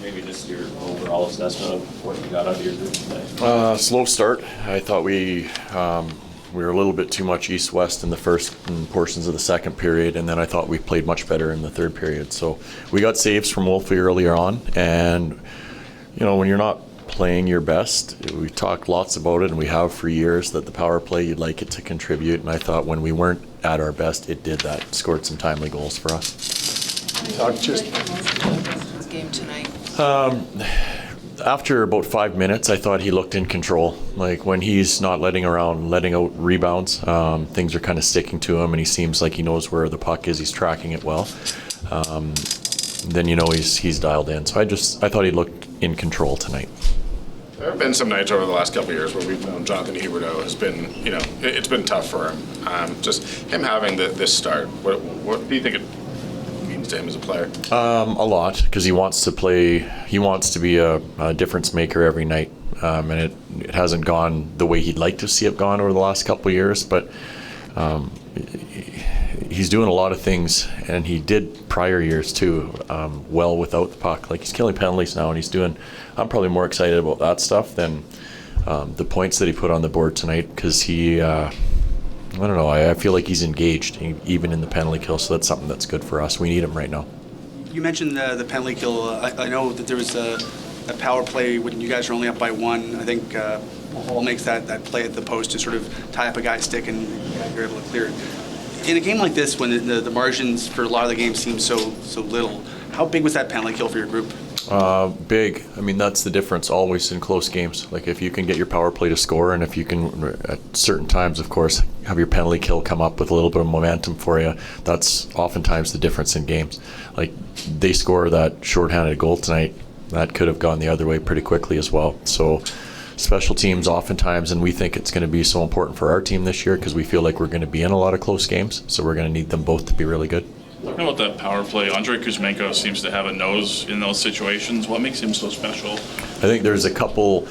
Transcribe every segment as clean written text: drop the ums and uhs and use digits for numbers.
Maybe just your overall assessment of what you got out of your group tonight. Slow start. I thought we were a little bit too much east-west in the first portions of the second period, and then I thought we played much better in the third period. So we got saves from Wolfie earlier on, and when you're not playing your best, we talked lots about it, and we have for years, that the power play, you'd like it to contribute, and I thought when we weren't at our best, it did that. Scored some timely goals for us. Game tonight. After about 5 minutes, I thought he looked in control. Like when he's not letting out rebounds, things are kind of sticking to him, and he seems like he knows where the puck is. He's tracking it well. Then he's dialed in. So I thought he looked in control tonight. There have been some nights over the last couple of years where we've known Jonathan Huberdeau has been, it's been tough for him. Just him having this start. What do you think it means to him as a player? A lot, because he wants to play. He wants to be a difference maker every night, and it hasn't gone the way he'd like to see it gone over the last couple of years. But he's doing a lot of things, and he did prior years too, well without the puck. Like he's killing penalties now, and he's doing. I'm probably more excited about that stuff than the points that he put on the board tonight, because he. I don't know. I feel like he's engaged, even in the penalty kill, so that's something that's good for us. We need him right now. You mentioned the penalty kill. I know that there was a power play when you guys are only up by one. I think Hall makes that play at the post to sort of tie up a guy's stick, and you're able to clear it. In a game like this, when the margins for a lot of the games seem so little, how big was that penalty kill for your group? Big. I mean, that's the difference always in close games. Like if you can get your power play to score, and if you can at certain times, of course, have your penalty kill come up with a little bit of momentum for you, that's oftentimes the difference in games. Like they score that shorthanded goal tonight, that could have gone the other way pretty quickly as well. So special teams oftentimes, and we think it's going to be so important for our team this year because we feel like we're going to be in a lot of close games, so we're going to need them both to be really good. Talking about that power play, Andrei Kuzmenko seems to have a nose in those situations. What makes him so special? I think there's a couple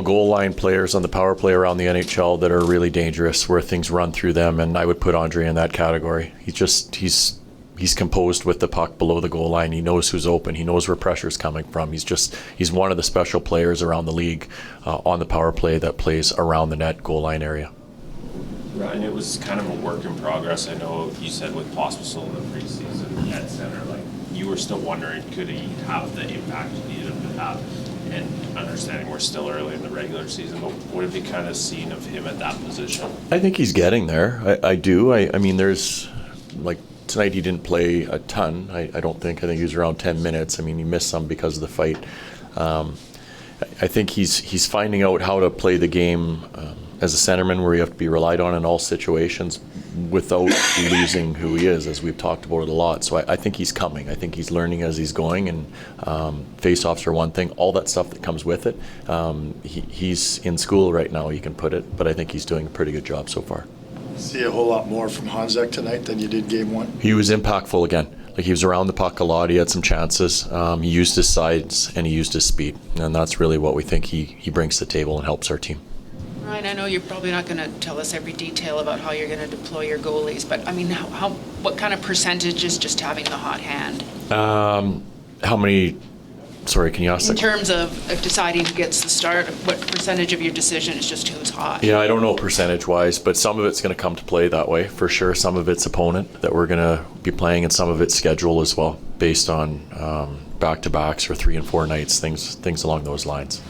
goal line players on the power play around the NHL that are really dangerous, where things run through them, and I would put Andrei in that category. He's composed with the puck below the goal line. He knows who's open. He knows where pressure's coming from. He's one of the special players around the league on the power play that plays around the net goal line area. Ryan, it was kind of a work in progress. I know you said with Pospisil in the preseason at center, like you were still wondering, could he have the impact you needed him to have? And understanding we're still early in the regular season, but what have you kind of seen of him at that position? I think he's getting there. I do. I mean, there's like tonight he didn't play a ton. I don't think. I think he was around 10 minutes. I mean, he missed some because of the fight. I think he's finding out how to play the game as a centerman, where you have to be relied on in all situations without losing who he is, as we've talked about it a lot. So I think he's coming. I think he's learning as he's going, and face-offs are one thing. All that stuff that comes with it. He's in school right now, you can put it, but I think he's doing a pretty good job so far. See a whole lot more from Honzek tonight than you did game one? He was impactful again. Like he was around the puck a lot. He had some chances. He used his sides and he used his speed, and that's really what we think he brings to the table and helps our team. Ryan, I know you're probably not going to tell us every detail about how you're going to deploy your goalies, but I mean, what kind of percentage is just having the hot hand? How many? Sorry, can you ask that? In terms of deciding who gets the start, what percentage of your decision is just who's hot? Yeah, I don't know percentage-wise, but some of it's going to come to play that way, for sure. Some of it's opponent that we're going to be playing, and some of it's schedule as well, based on back-to-backs or 3 and 4 nights, things along those lines.